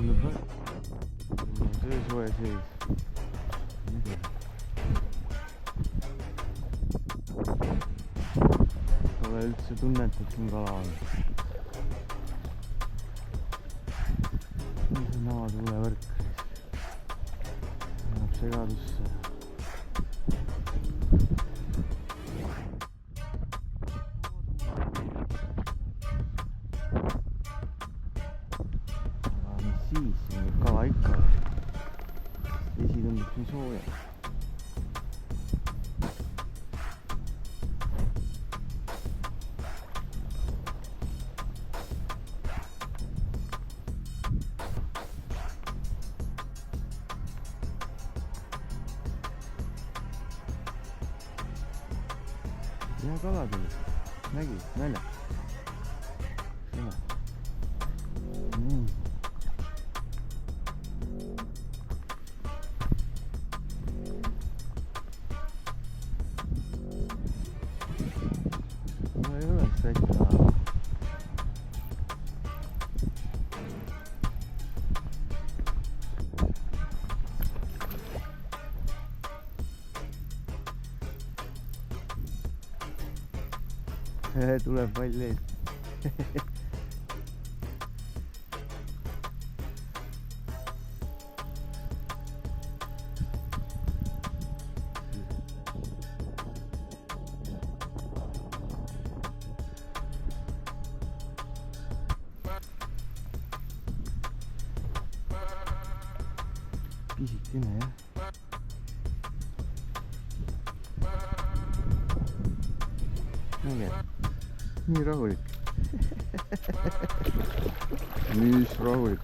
tundub väga söösoe sees. Pole üldse tunnet, et siin kala on. See on avatuulevõrk. Läheb segadusse. Siis siin võib kala ikka. Vesi tundub siin sooja. Hea kala tuli. Nägi, naljakas. Ei ole vist väike kala. Tuleb pall ees. Pisikene jah. Näge, nii rahulik. Mis rahulik.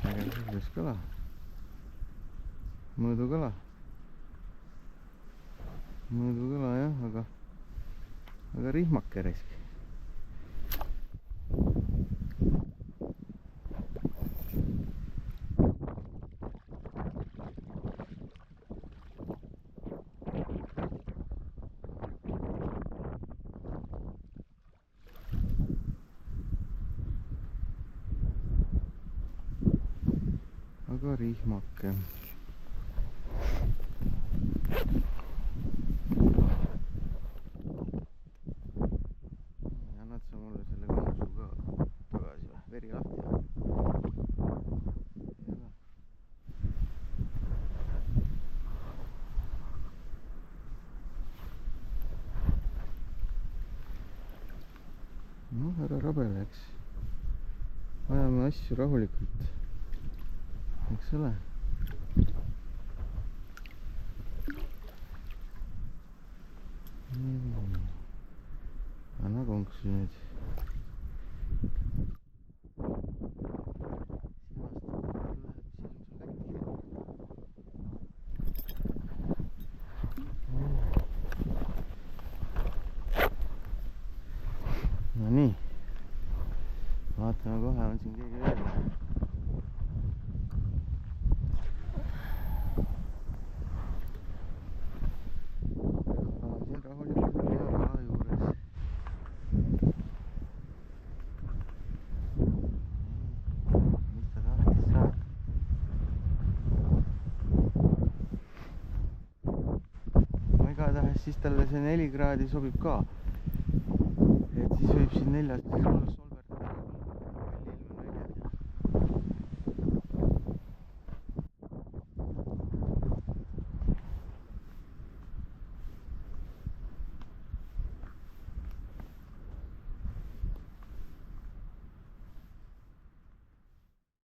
Aga selles kala. Mõõdukala. Mõõdukala jah, aga rihmake risk. Aga rihmake. Annad sa mulle selle konsu ka tagasi või? Veri lahti või? Noh, ära rabele, eks. Ajame asju rahulikult. Eks ole? Anna konksu nüüd. No nii. Vaatame kohe, on siin keegi veel. Igatahes siis talle see 4 kraadi sobib ka. Et siis võib siin 4